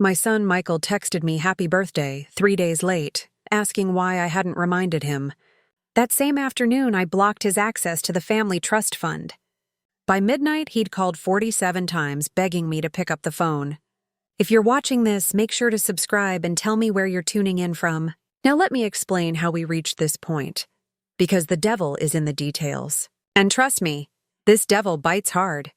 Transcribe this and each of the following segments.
My son Michael texted me happy birthday 3 days late, asking why I hadn't reminded him. That same afternoon, I blocked his access to the family trust fund. By midnight, he'd called 47 times, begging me to pick up the phone. If you're watching this, make sure to subscribe and tell me where you're tuning in from. Now let me explain how we reached this point. Because the devil is in the details. And trust me, this devil bites hard.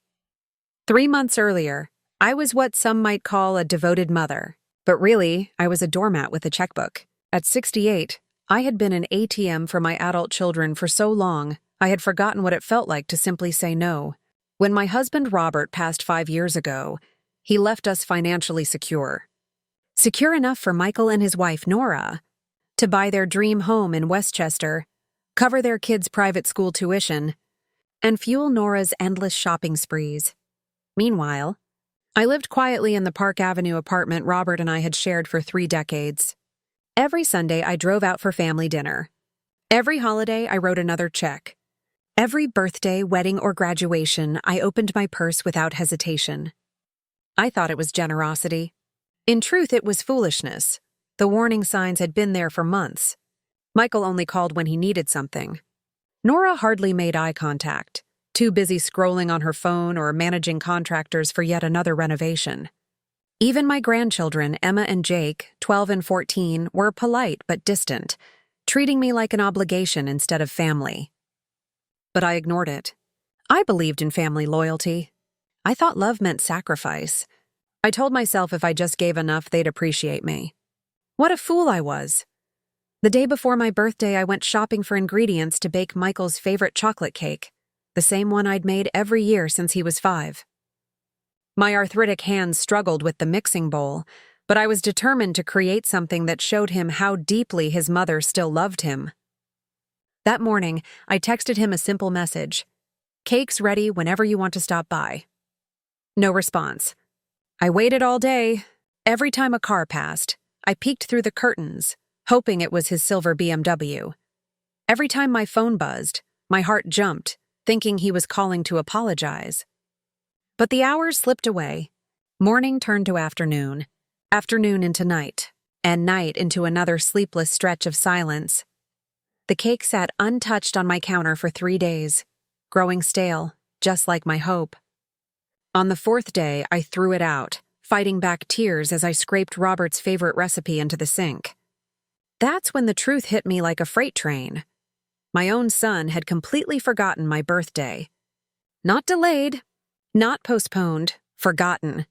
3 months earlier, I was what some might call a devoted mother. But really, I was a doormat with a checkbook. At 68, I had been an ATM for my adult children for so long, I had forgotten what it felt like to simply say no. When my husband Robert passed 5 years ago, he left us financially secure. Secure enough for Michael and his wife Nora to buy their dream home in Westchester, cover their kids' private school tuition, and fuel Nora's endless shopping sprees. Meanwhile, I lived quietly in the Park Avenue apartment Robert and I had shared for 3 decades. Every Sunday, I drove out for family dinner. Every holiday, I wrote another check. Every birthday, wedding, or graduation, I opened my purse without hesitation. I thought it was generosity. In truth, it was foolishness. The warning signs had been there for months. Michael only called when he needed something. Nora hardly made eye contact, too busy scrolling on her phone or managing contractors for yet another renovation. Even my grandchildren, Emma and Jake, 12 and 14, were polite but distant, treating me like an obligation instead of family. But I ignored it. I believed in family loyalty. I thought love meant sacrifice. I told myself if I just gave enough, they'd appreciate me. What a fool I was. The day before my birthday, I went shopping for ingredients to bake Michael's favorite chocolate cake, the same one I'd made every year since he was 5. My arthritic hands struggled with the mixing bowl, but I was determined to create something that showed him how deeply his mother still loved him. That morning, I texted him a simple message. "Cake's ready whenever you want to stop by." No response. I waited all day. Every time a car passed, I peeked through the curtains, hoping it was his silver BMW. Every time my phone buzzed, my heart jumped, thinking he was calling to apologize. But the hours slipped away. Morning turned to afternoon, afternoon into night, and night into another sleepless stretch of silence. The cake sat untouched on my counter for 3 days, growing stale, just like my hope. On the 4th day, I threw it out, fighting back tears as I scraped Robert's favorite recipe into the sink. That's when the truth hit me like a freight train. My own son had completely forgotten my birthday. Not delayed, not postponed, forgotten.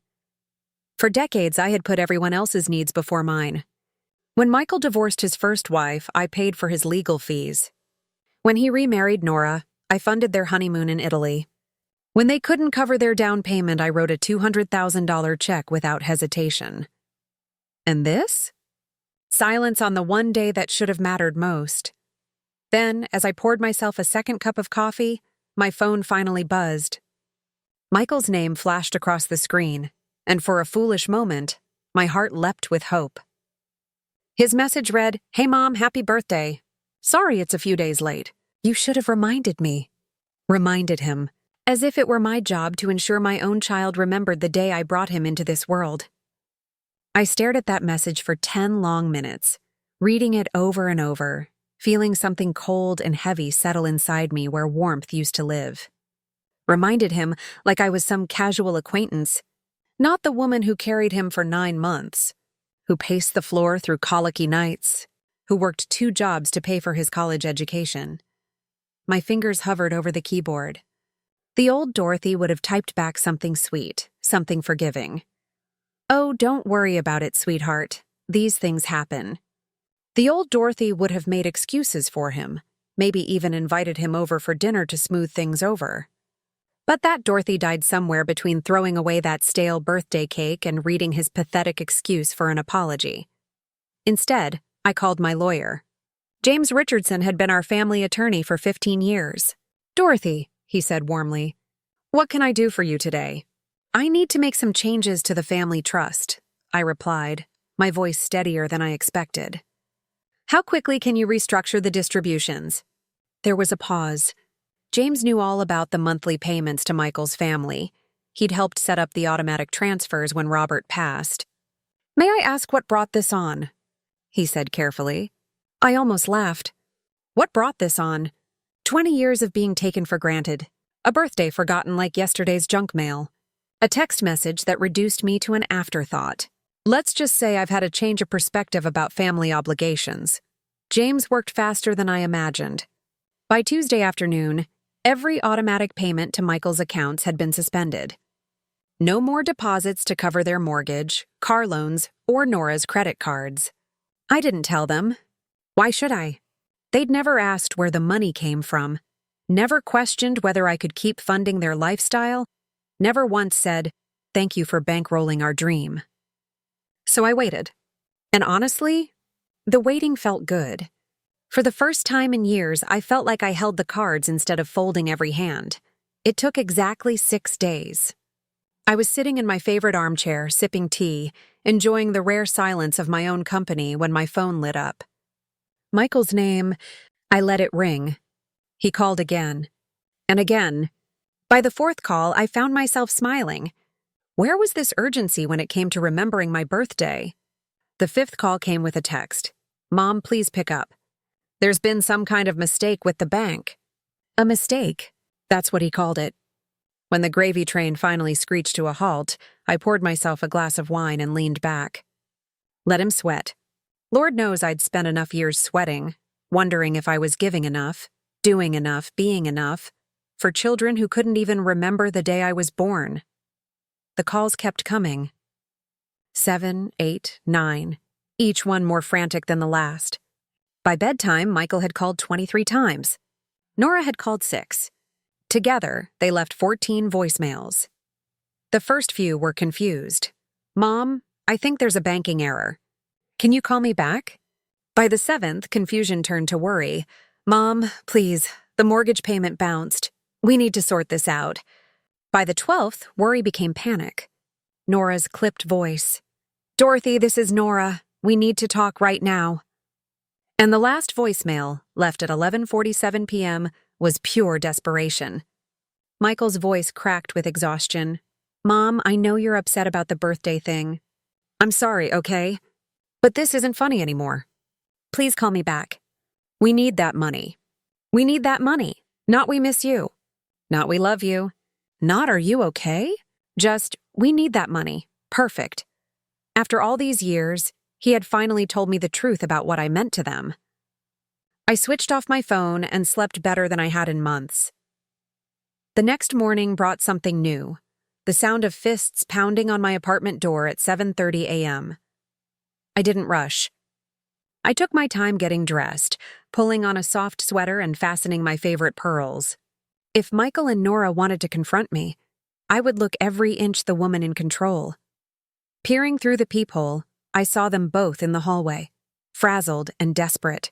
For decades, I had put everyone else's needs before mine. When Michael divorced his first wife, I paid for his legal fees. When he remarried Nora, I funded their honeymoon in Italy. When they couldn't cover their down payment, I wrote a $200,000 check without hesitation. And this? Silence on the one day that should have mattered most. Then, as I poured myself a second cup of coffee, my phone finally buzzed. Michael's name flashed across the screen, and for a foolish moment, my heart leapt with hope. His message read, "Hey Mom, happy birthday. Sorry it's a few days late. You should have reminded me." Reminded him, as if it were my job to ensure my own child remembered the day I brought him into this world. I stared at that message for 10 long minutes, reading it over and over, feeling something cold and heavy settle inside me where warmth used to live. Reminded him like I was some casual acquaintance, not the woman who carried him for 9 months, who paced the floor through colicky nights, who worked 2 jobs to pay for his college education. My fingers hovered over the keyboard. The old Dorothy would have typed back something sweet, something forgiving. "Oh, don't worry about it, sweetheart. These things happen." The old Dorothy would have made excuses for him, maybe even invited him over for dinner to smooth things over. But that Dorothy died somewhere between throwing away that stale birthday cake and reading his pathetic excuse for an apology. Instead, I called my lawyer. James Richardson had been our family attorney for 15 years. "Dorothy," he said warmly, "what can I do for you today?" "I need to make some changes to the family trust," I replied, my voice steadier than I expected. "How quickly can you restructure the distributions?" There was a pause. James knew all about the monthly payments to Michael's family. He'd helped set up the automatic transfers when Robert passed. May I ask what brought this on? He said carefully. I almost laughed. What brought this on? 20 years of being taken for granted. A birthday forgotten like yesterday's junk mail. A text message that reduced me to an afterthought. Let's just say I've had a change of perspective about family obligations. James worked faster than I imagined. By Tuesday afternoon, every automatic payment to Michael's accounts had been suspended. No more deposits to cover their mortgage, car loans, or Nora's credit cards. I didn't tell them. Why should I? They'd never asked where the money came from, never questioned whether I could keep funding their lifestyle, never once said, "Thank you for bankrolling our dream." So I waited. And honestly, the waiting felt good. For the first time in years, I felt like I held the cards instead of folding every hand. It took exactly 6 days. I was sitting in my favorite armchair, sipping tea, enjoying the rare silence of my own company when my phone lit up. Michael's name, I let it ring. He called again. And again. By the 4th call, I found myself smiling. Where was this urgency when it came to remembering my birthday? The 5th call came with a text. Mom, please pick up. There's been some kind of mistake with the bank. A mistake? That's what he called it. When the gravy train finally screeched to a halt, I poured myself a glass of wine and leaned back. Let him sweat. Lord knows I'd spent enough years sweating, wondering if I was giving enough, doing enough, being enough, for children who couldn't even remember the day I was born. The calls kept coming. 7, 8, 9, each one more frantic than the last. By bedtime, Michael had called 23 times. Nora had called 6. Together, they left 14 voicemails. The first few were confused. Mom, I think there's a banking error. Can you call me back? By the 7th, confusion turned to worry. Mom, please, the mortgage payment bounced. We need to sort this out. By the 12th, worry became panic. Nora's clipped voice. Dorothy, this is Nora. We need to talk right now. And the last voicemail, left at 11:47 p.m., was pure desperation. Michael's voice cracked with exhaustion. Mom, I know you're upset about the birthday thing. I'm sorry, okay? But this isn't funny anymore. Please call me back. We need that money. We need that money. Not we miss you. Not we love you. Not are you okay? Just, we need that money. Perfect. After all these years, he had finally told me the truth about what I meant to them. I switched off my phone and slept better than I had in months. The next morning brought something new, the sound of fists pounding on my apartment door at 7:30 a.m. I didn't rush. I took my time getting dressed, pulling on a soft sweater and fastening my favorite pearls. If Michael and Nora wanted to confront me, I would look every inch the woman in control. Peering through the peephole, I saw them both in the hallway, frazzled and desperate.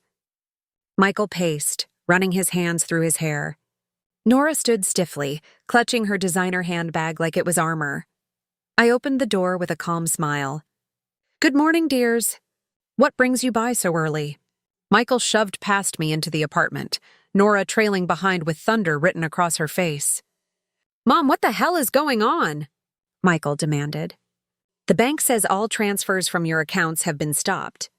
Michael paced, running his hands through his hair. Nora stood stiffly, clutching her designer handbag like it was armor. I opened the door with a calm smile. Good morning, dears. What brings you by so early? Michael shoved past me into the apartment, Nora trailing behind with thunder written across her face. Mom, what the hell is going on? Michael demanded. The bank says all transfers from your accounts have been stopped.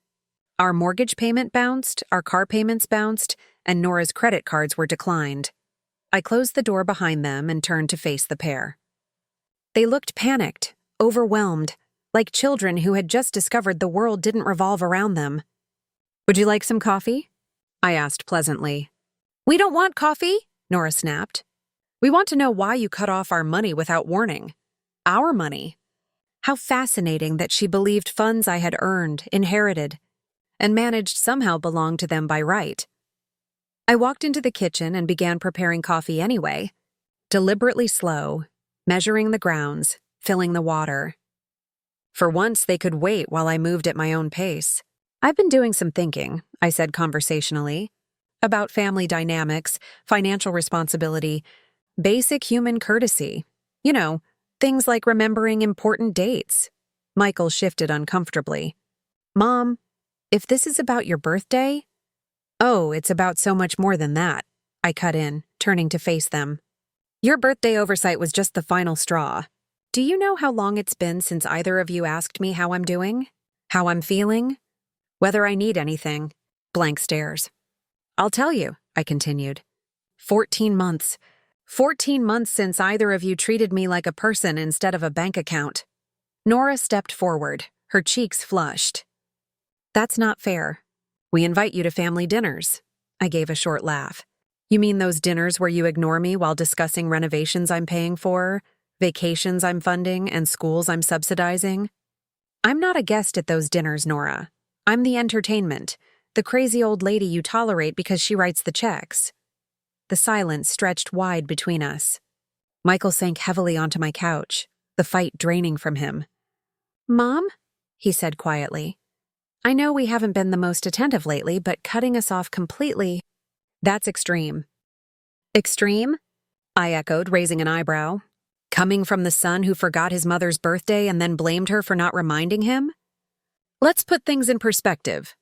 Our mortgage payment bounced, our car payments bounced, and Nora's credit cards were declined. I closed the door behind them and turned to face the pair. They looked panicked, overwhelmed, like children who had just discovered the world didn't revolve around them. Would you like some coffee? I asked pleasantly. We don't want coffee, Nora snapped. We want to know why you cut off our money without warning. Our money. How fascinating that she believed funds I had earned, inherited, and managed somehow belonged to them by right. I walked into the kitchen and began preparing coffee anyway, deliberately slow, measuring the grounds, filling the water. For once, they could wait while I moved at my own pace. I've been doing some thinking, I said conversationally, about family dynamics, financial responsibility, basic human courtesy. You know, things like remembering important dates. Michael shifted uncomfortably. Mom, if this is about your birthday... Oh, it's about so much more than that, I cut in, turning to face them. Your birthday oversight was just the final straw. Do you know how long it's been since either of you asked me how I'm doing? How I'm feeling? Whether I need anything? Blank stares. I'll tell you, I continued. 14 months. 14 months since either of you treated me like a person instead of a bank account. Nora stepped forward, her cheeks flushed. That's not fair. We invite you to family dinners. I gave a short laugh. You mean those dinners where you ignore me while discussing renovations I'm paying for, vacations I'm funding, and schools I'm subsidizing? I'm not a guest at those dinners, Nora. I'm the entertainment, the crazy old lady you tolerate because she writes the checks. The silence stretched wide between us. Michael sank heavily onto my couch, the fight draining from him. Mom? He said quietly. I know we haven't been the most attentive lately, but cutting us off completely, that's extreme. Extreme? I echoed, raising an eyebrow. Coming from the son who forgot his mother's birthday and then blamed her for not reminding him? Let's put things in perspective.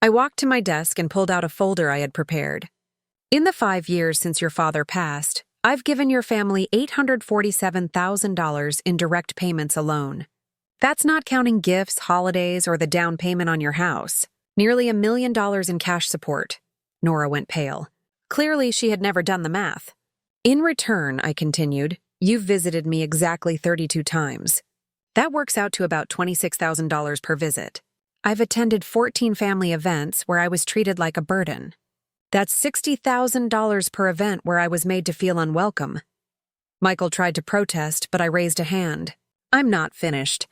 I walked to my desk and pulled out a folder I had prepared. In the 5 years since your father passed, I've given your family $847,000 in direct payments alone. That's not counting gifts, holidays, or the down payment on your house. Nearly $1 million in cash support. Nora went pale. Clearly, she had never done the math. In return, I continued, you've visited me exactly 32 times. That works out to about $26,000 per visit. I've attended 14 family events where I was treated like a burden. That's $60,000 per event where I was made to feel unwelcome. Michael tried to protest, but I raised a hand. I'm not finished.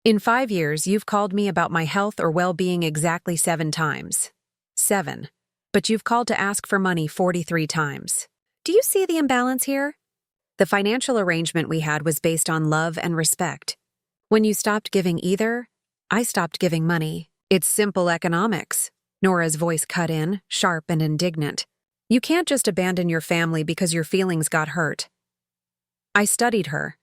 In 5 years, you've called me about my health or well-being exactly 7 times. 7. But you've called to ask for money 43 times. Do you see the imbalance here? The financial arrangement we had was based on love and respect. When you stopped giving either, I stopped giving money. It's simple economics. Nora's voice cut in, sharp and indignant. You can't just abandon your family because your feelings got hurt. I studied her.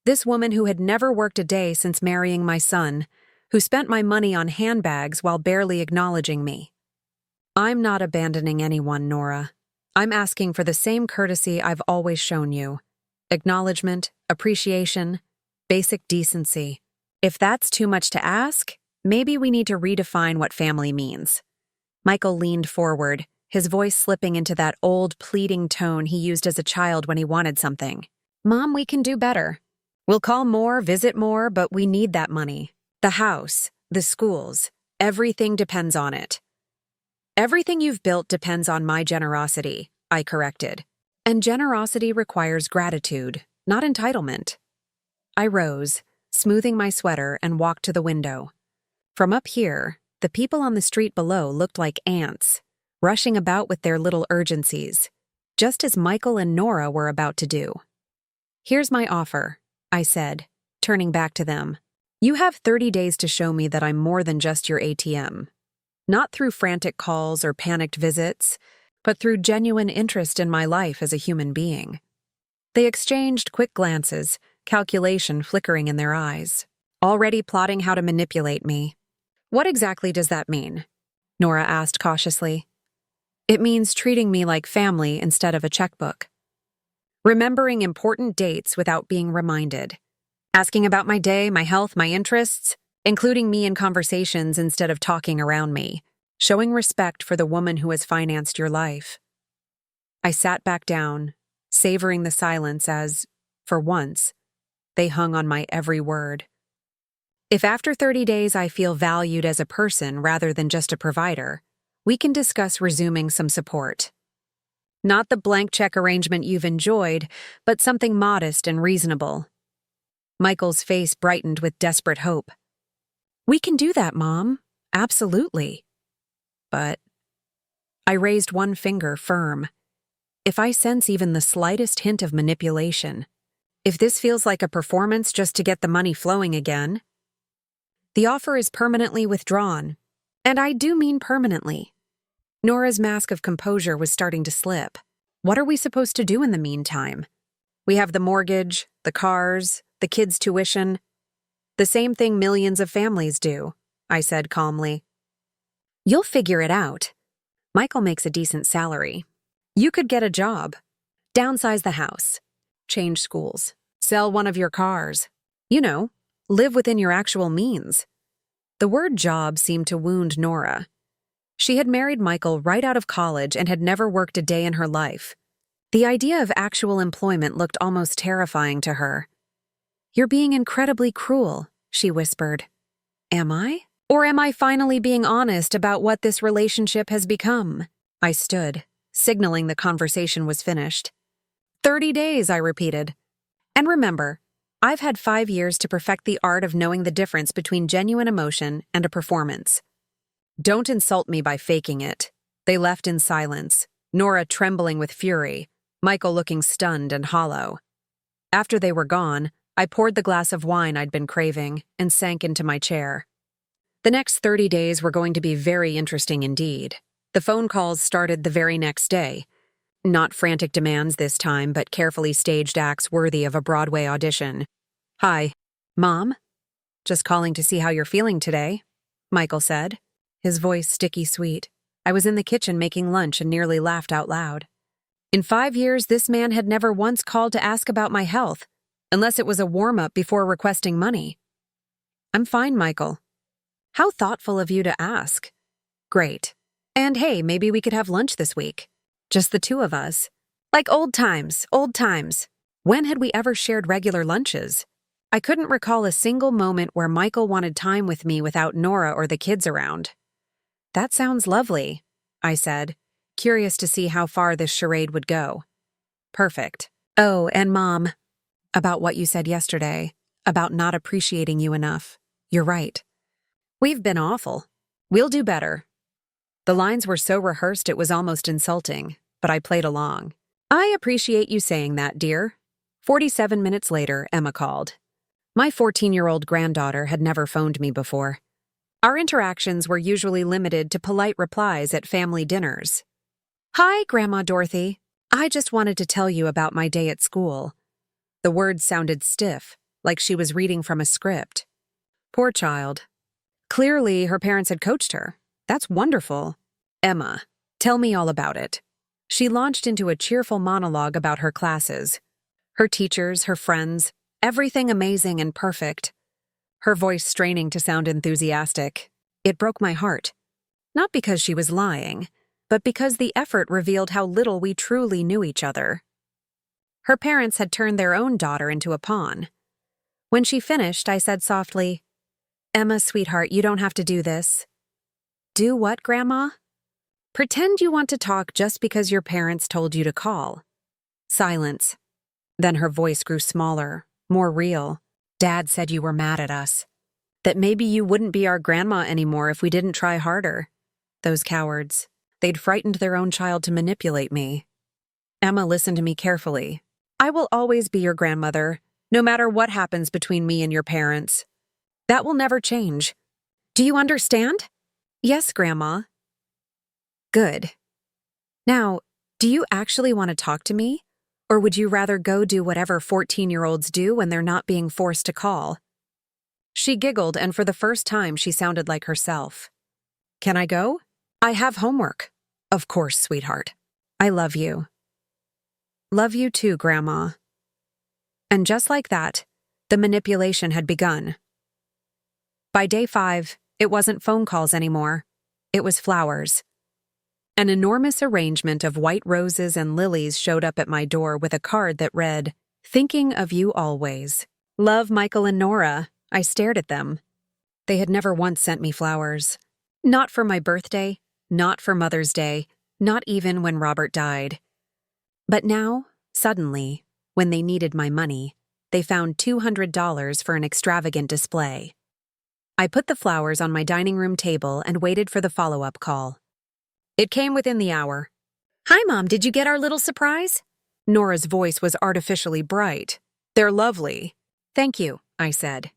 This woman who had never worked a day since marrying my son, who spent my money on handbags while barely acknowledging me. I'm not abandoning anyone, Nora. I'm asking for the same courtesy I've always shown you. Acknowledgement, appreciation, basic decency. If that's too much to ask, maybe we need to redefine what family means. Michael leaned forward, his voice slipping into that old, pleading tone he used as a child when he wanted something. Mom, we can do better. We'll call more, visit more, but we need that money. The house, the schools, everything depends on it. Everything you've built depends on my generosity, I corrected. And generosity requires gratitude, not entitlement. I rose, smoothing my sweater, and walked to the window. From up here, the people on the street below looked like ants, rushing about with their little urgencies, just as Michael and Nora were about to do. Here's my offer, I said, turning back to them. You have 30 days to show me that I'm more than just your ATM. Not through frantic calls or panicked visits, but through genuine interest in my life as a human being. They exchanged quick glances, calculation flickering in their eyes, already plotting how to manipulate me. What exactly does that mean? Nora asked cautiously. It means treating me like family instead of a checkbook. Remembering important dates without being reminded. Asking about my day, my health, my interests, including me in conversations instead of talking around me. Showing respect for the woman who has financed your life. I sat back down, savoring the silence as, for once, they hung on my every word. If after 30 days I feel valued as a person rather than just a provider, we can discuss resuming some support. Not the blank check arrangement you've enjoyed, but something modest and reasonable. Michael's face brightened with desperate hope. We can do that, Mom. Absolutely. But I raised one finger firm. If I sense even the slightest hint of manipulation, if this feels like a performance just to get the money flowing again, the offer is permanently withdrawn. And I do mean permanently. Nora's mask of composure was starting to slip. What are we supposed to do in the meantime? We have the mortgage, the cars, the kids' tuition. The same thing millions of families do, I said calmly. You'll figure it out. Michael makes a decent salary. You could get a job, downsize the house, change schools, sell one of your cars. You know, live within your actual means. The word job seemed to wound Nora. She had married Michael right out of college and had never worked a day in her life. The idea of actual employment looked almost terrifying to her. "You're being incredibly cruel," she whispered. "Am I? Or am I finally being honest about what this relationship has become?" I stood, signaling the conversation was finished. 30 days, I repeated. And remember, I've had 5 years to perfect the art of knowing the difference between genuine emotion and a performance. Don't insult me by faking it. They left in silence, Nora trembling with fury, Michael looking stunned and hollow. After they were gone, I poured the glass of wine I'd been craving and sank into my chair. The next 30 days were going to be very interesting indeed. The phone calls started the very next day. Not frantic demands this time, but carefully staged acts worthy of a Broadway audition. "Hi, Mom? Just calling to see how you're feeling today," Michael said, his voice sticky sweet. I was in the kitchen making lunch and nearly laughed out loud. In 5 years, this man had never once called to ask about my health, unless it was a warm-up before requesting money. "I'm fine, Michael." "How thoughtful of you to ask." "Great. And hey, maybe we could have lunch this week. Just the two of us. Like old times, old times." When had we ever shared regular lunches? I couldn't recall a single moment where Michael wanted time with me without Nora or the kids around. "That sounds lovely," I said, curious to see how far this charade would go. "Perfect. Oh, and Mom, about what you said yesterday, about not appreciating you enough. You're right. We've been awful. We'll do better." The lines were so rehearsed it was almost insulting, but I played along. "I appreciate you saying that, dear." 47 minutes later, Emma called. My 14-year-old granddaughter had never phoned me before. Our interactions were usually limited to polite replies at family dinners. "Hi, Grandma Dorothy. I just wanted to tell you about my day at school." The words sounded stiff, like she was reading from a script. Poor child. Clearly, her parents had coached her. That's wonderful. "Emma, tell me all about it." She launched into a cheerful monologue about her classes. Her teachers, her friends, everything amazing and perfect. Her voice straining to sound enthusiastic. It broke my heart. Not because she was lying, but because the effort revealed how little we truly knew each other. Her parents had turned their own daughter into a pawn. When she finished, I said softly, "Emma, sweetheart, you don't have to do this." "Do what, Grandma?" "Pretend you want to talk just because your parents told you to call." Silence. Then her voice grew smaller, more real. "Dad said you were mad at us. That maybe you wouldn't be our grandma anymore if we didn't try harder. Those cowards. They'd frightened their own child to manipulate me." Emma listened to me carefully. "I will always be your grandmother, no matter what happens between me and your parents. That will never change. Do you understand?" "Yes, Grandma." "Good. Now, do you actually want to talk to me? Or would you rather go do whatever 14-year-olds do when they're not being forced to call?" She giggled, and for the first time she sounded like herself. "Can I go? I have homework." "Of course, sweetheart. I love you." "Love you too, Grandma." And just like that, the manipulation had begun. By day 5, it wasn't phone calls anymore. It was flowers. An enormous arrangement of white roses and lilies showed up at my door with a card that read, "Thinking of you always. Love, Michael and Nora." I stared at them. They had never once sent me flowers. Not for my birthday, not for Mother's Day, not even when Robert died. But now, suddenly, when they needed my money, they found $200 for an extravagant display. I put the flowers on my dining room table and waited for the follow-up call. It came within the hour. "Hi, Mom, did you get our little surprise?" Nora's voice was artificially bright. "They're lovely." "Thank you," I said.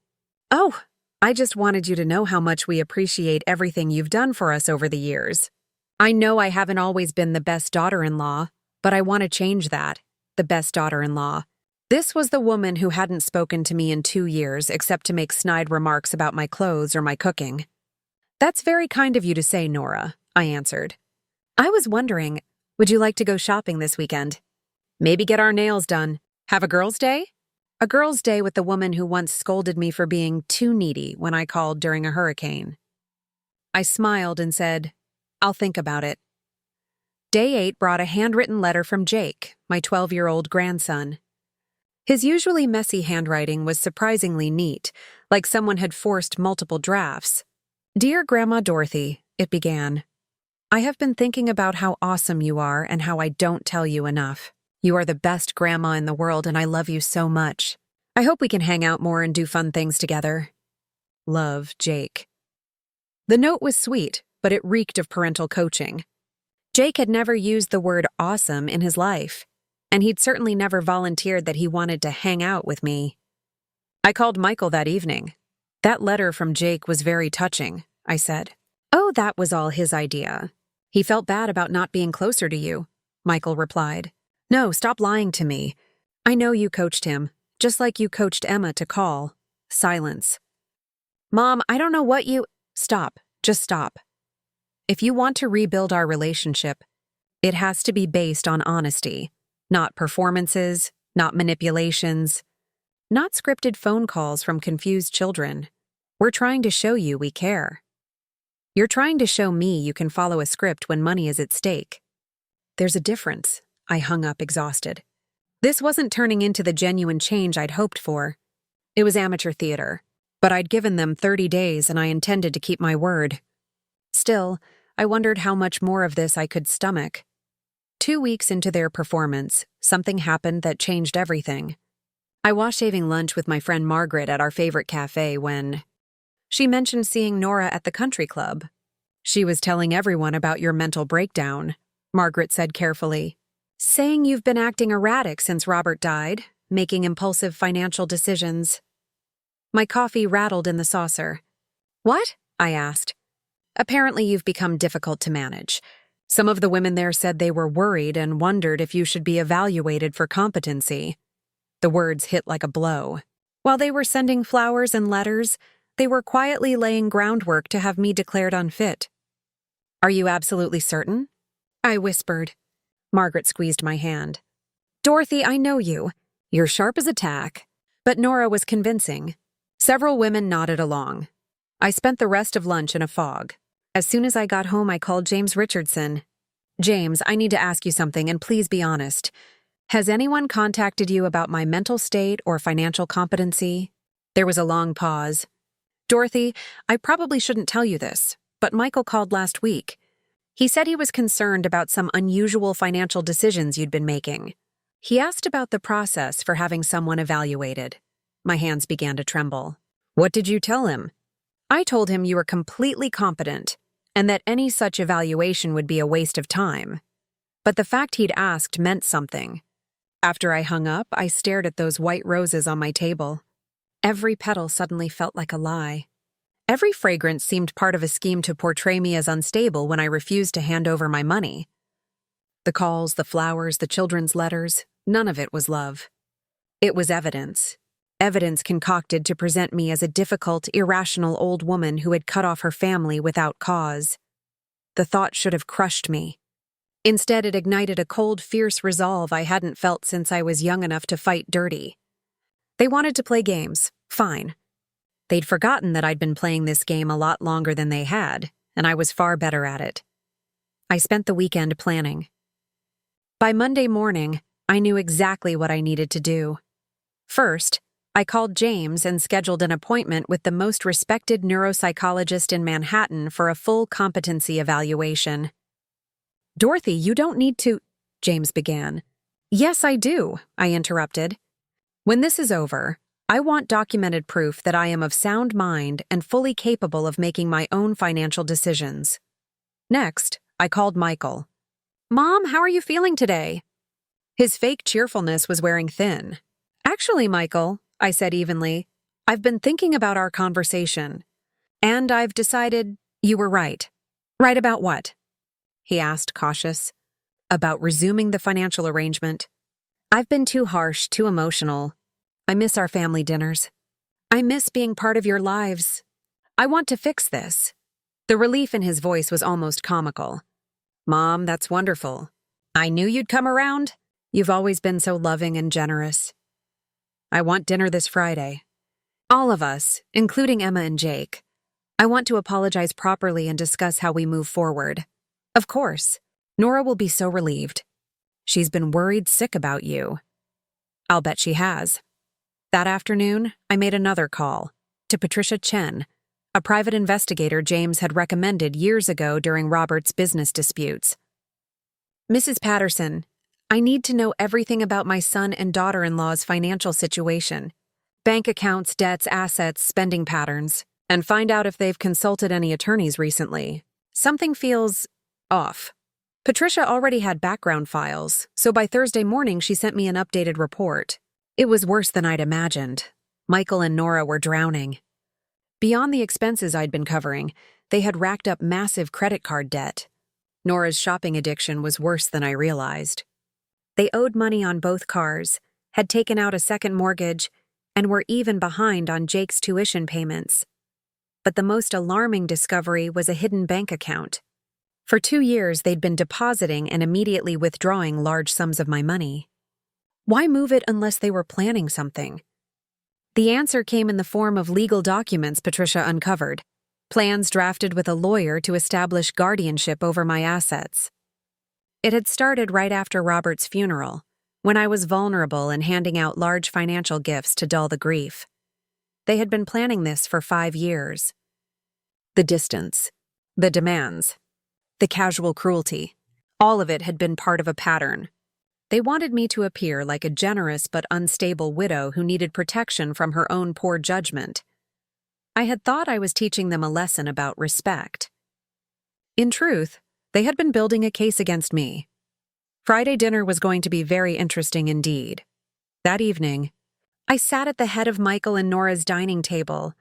"Oh, I just wanted you to know how much we appreciate everything you've done for us over the years. I know I haven't always been the best daughter-in-law, but I want to change that, the best daughter-in-law." This was the woman who hadn't spoken to me in 2 years except to make snide remarks about my clothes or my cooking. "That's very kind of you to say, Nora," I answered. "I was wondering, would you like to go shopping this weekend? Maybe get our nails done. Have a girls' day?" A girl's day with the woman who once scolded me for being too needy when I called during a hurricane. I smiled and said, "I'll think about it." Day 8 brought a handwritten letter from Jake, my 12-year-old grandson. His usually messy handwriting was surprisingly neat, like someone had forced multiple drafts. "Dear Grandma Dorothy," it began, "I have been thinking about how awesome you are and how I don't tell you enough. You are the best grandma in the world and I love you so much. I hope we can hang out more and do fun things together. Love, Jake." The note was sweet, but it reeked of parental coaching. Jake had never used the word awesome in his life, and he'd certainly never volunteered that he wanted to hang out with me. I called Michael that evening. "That letter from Jake was very touching," I said. "Oh, that was all his idea. He felt bad about not being closer to you," Michael replied. "No, stop lying to me. I know you coached him, just like you coached Emma to call." Silence. "Mom, I don't know what you—" "Stop. Just stop. If you want to rebuild our relationship, it has to be based on honesty, not performances, not manipulations, not scripted phone calls from confused children. We're trying to show you we care. You're trying to show me you can follow a script when money is at stake. There's a difference." I hung up exhausted. This wasn't turning into the genuine change I'd hoped for. It was amateur theater, but I'd given them 30 days and I intended to keep my word. Still, I wondered how much more of this I could stomach. 2 weeks into their performance, something happened that changed everything. I was having lunch with my friend Margaret at our favorite cafe when she mentioned seeing Nora at the country club. "She was telling everyone about your mental breakdown," Margaret said carefully, "saying you've been acting erratic since Robert died, making impulsive financial decisions." My coffee rattled in the saucer. "What?" I asked. "Apparently you've become difficult to manage. Some of the women there said they were worried and wondered if you should be evaluated for competency." The words hit like a blow. While they were sending flowers and letters, they were quietly laying groundwork to have me declared unfit. "Are you absolutely certain?" I whispered. Margaret squeezed my hand. "Dorothy, I know you. You're sharp as a tack." But Nora was convincing. Several women nodded along. I spent the rest of lunch in a fog. As soon as I got home, I called James Richardson. "James, I need to ask you something, and please be honest. Has anyone contacted you about my mental state or financial competency?" There was a long pause. "Dorothy, I probably shouldn't tell you this, but Michael called last week. He said he was concerned about some unusual financial decisions you'd been making. He asked about the process for having someone evaluated." My hands began to tremble. "What did you tell him?" "I told him you were completely competent and that any such evaluation would be a waste of time. But the fact he'd asked meant something." After I hung up, I stared at those white roses on my table. Every petal suddenly felt like a lie. Every fragrance seemed part of a scheme to portray me as unstable when I refused to hand over my money. The calls, the flowers, the children's letters, none of it was love. It was evidence. Evidence concocted to present me as a difficult, irrational old woman who had cut off her family without cause. The thought should have crushed me. Instead, it ignited a cold, fierce resolve I hadn't felt since I was young enough to fight dirty. They wanted to play games. Fine. They'd forgotten that I'd been playing this game a lot longer than they had, and I was far better at it. I spent the weekend planning. By Monday morning, I knew exactly what I needed to do. First, I called James and scheduled an appointment with the most respected neuropsychologist in Manhattan for a full competency evaluation. "Dorothy, you don't need to—" James began. "Yes, I do," I interrupted. "When this is over, I want documented proof that I am of sound mind and fully capable of making my own financial decisions." Next, I called Michael. "Mom, how are you feeling today?" His fake cheerfulness was wearing thin. "Actually, Michael," I said evenly, "I've been thinking about our conversation, and I've decided you were right." "Right about what?" he asked, cautious. "About resuming the financial arrangement. I've been too harsh, too emotional. I miss our family dinners. I miss being part of your lives. I want to fix this." The relief in his voice was almost comical. "Mom, that's wonderful. I knew you'd come around. You've always been so loving and generous." I want dinner this Friday. All of us, including Emma and Jake. I want to apologize properly and discuss how we move forward. Of course. Nora will be so relieved. She's been worried sick about you. I'll bet she has. That afternoon, I made another call to Patricia Chen, a private investigator James had recommended years ago during Robert's business disputes. Mrs. Patterson, I need to know everything about my son and daughter-in-law's financial situation. Bank accounts, debts, assets, spending patterns, and find out if they've consulted any attorneys recently. Something feels off. Patricia already had background files, so by Thursday morning she sent me an updated report. It was worse than I'd imagined. Michael and Nora were drowning. Beyond the expenses I'd been covering, they had racked up massive credit card debt. Nora's shopping addiction was worse than I realized. They owed money on both cars, had taken out a second mortgage, and were even behind on Jake's tuition payments. But the most alarming discovery was a hidden bank account. For 2 years, they'd been depositing and immediately withdrawing large sums of my money. Why move it unless they were planning something? The answer came in the form of legal documents Patricia uncovered, plans drafted with a lawyer to establish guardianship over my assets. It had started right after Robert's funeral, when I was vulnerable and handing out large financial gifts to dull the grief. They had been planning this for 5 years. The distance, the demands, the casual cruelty, all of it had been part of a pattern. They wanted me to appear like a generous but unstable widow who needed protection from her own poor judgment. I had thought I was teaching them a lesson about respect. In truth, they had been building a case against me. Friday dinner was going to be very interesting indeed. That evening, I sat at the head of Michael and Nora's dining table,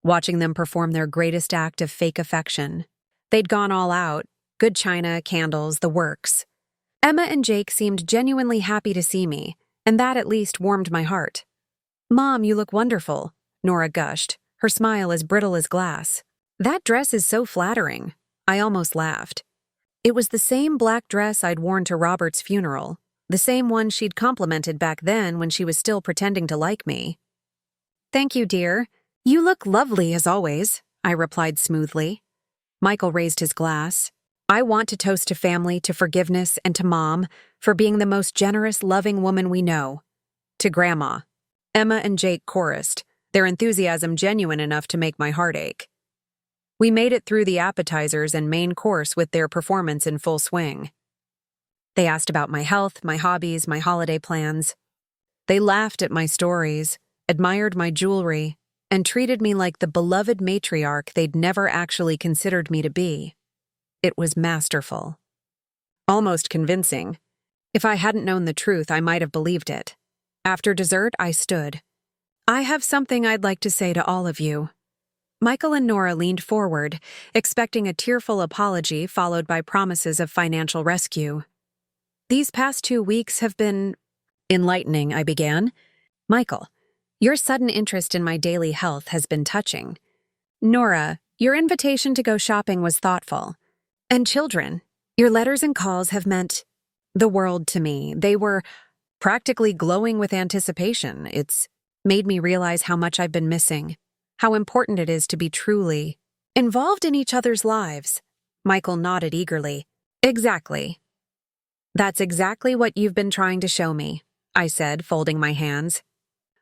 watching them perform their greatest act of fake affection. They'd gone all out, good china, candles, the works. Emma and Jake seemed genuinely happy to see me, and that at least warmed my heart. "Mom, you look wonderful," Nora gushed, her smile as brittle as glass. "That dress is so flattering." I almost laughed. It was the same black dress I'd worn to Robert's funeral, the same one she'd complimented back then when she was still pretending to like me. "Thank you, dear. You look lovely as always," I replied smoothly. Michael raised his glass. "I want to toast to family, to forgiveness, and to Mom for being the most generous, loving woman we know. To Grandma." Emma and Jake chorused, their enthusiasm genuine enough to make my heart ache. We made it through the appetizers and main course with their performance in full swing. They asked about my health, my hobbies, my holiday plans. They laughed at my stories, admired my jewelry, and treated me like the beloved matriarch they'd never actually considered me to be. It was masterful. Almost convincing. If I hadn't known the truth, I might have believed it. After dessert, I stood. "I have something I'd like to say to all of you." Michael and Nora leaned forward, expecting a tearful apology followed by promises of financial rescue. "These past 2 weeks have been enlightening," I began. "Michael, your sudden interest in my daily health has been touching. Nora, your invitation to go shopping was thoughtful. And children, your letters and calls have meant the world to me. They were practically glowing with anticipation. It's made me realize how much I've been missing, how important it is to be truly involved in each other's lives." Michael nodded eagerly. "Exactly. That's exactly what you've been trying to show me," I said, folding my hands.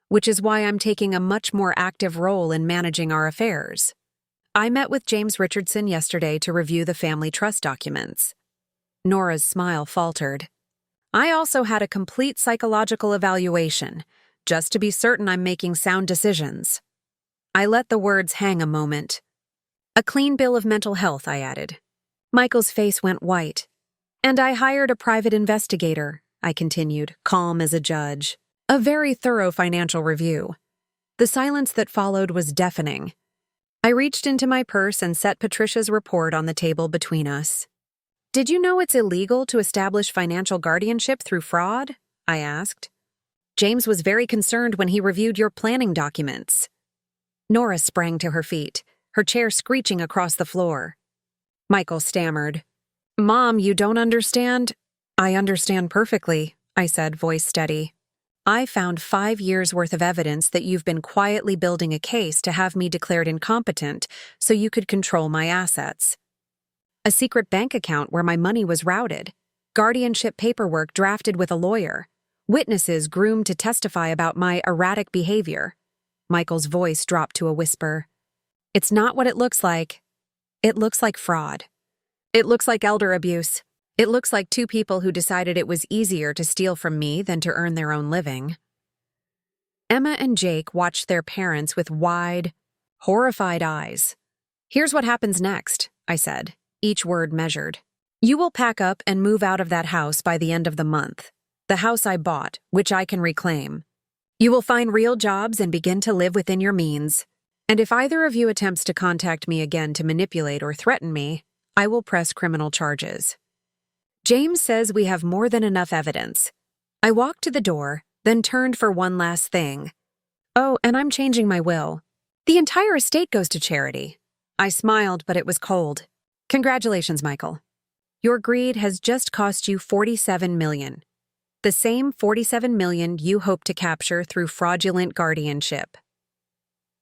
"Which is why I'm taking a much more active role in managing our affairs. I met with James Richardson yesterday to review the family trust documents." Nora's smile faltered. "I also had a complete psychological evaluation, just to be certain I'm making sound decisions." I let the words hang a moment. "A clean bill of mental health," I added. Michael's face went white. "And I hired a private investigator," I continued, calm as a judge. "A very thorough financial review." The silence that followed was deafening. I reached into my purse and set Patricia's report on the table between us. "Did you know it's illegal to establish financial guardianship through fraud?" I asked. "James was very concerned when he reviewed your planning documents." Nora sprang to her feet, her chair screeching across the floor. Michael stammered. "Mom, you don't understand." "I understand perfectly," I said, voice steady. I found 5 years' worth of evidence that you've been quietly building a case to have me declared incompetent so you could control my assets. A secret bank account where my money was routed, guardianship paperwork drafted with a lawyer, witnesses groomed to testify about my erratic behavior. Michael's voice dropped to a whisper. It's not what it looks like. It looks like fraud. It looks like elder abuse. It looks like two people who decided it was easier to steal from me than to earn their own living. Emma and Jake watched their parents with wide, horrified eyes. Here's what happens next, I said, each word measured. You will pack up and move out of that house by the end of the month, the house I bought, which I can reclaim. You will find real jobs and begin to live within your means. And if either of you attempts to contact me again to manipulate or threaten me, I will press criminal charges. James says we have more than enough evidence. I walked to the door, then turned for one last thing. Oh, and I'm changing my will. The entire estate goes to charity. I smiled, but it was cold. Congratulations, Michael. Your greed has just cost you $47 million. The same $47 million you hope to capture through fraudulent guardianship.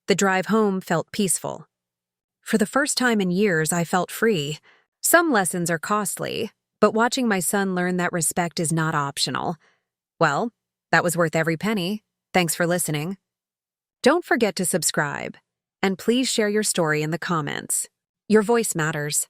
The drive home felt peaceful. For the first time in years, I felt free. Some lessons are costly, but watching my son learn that respect is not optional. Well, that was worth every penny. Thanks for listening. Don't forget to subscribe, and please share your story in the comments. Your voice matters.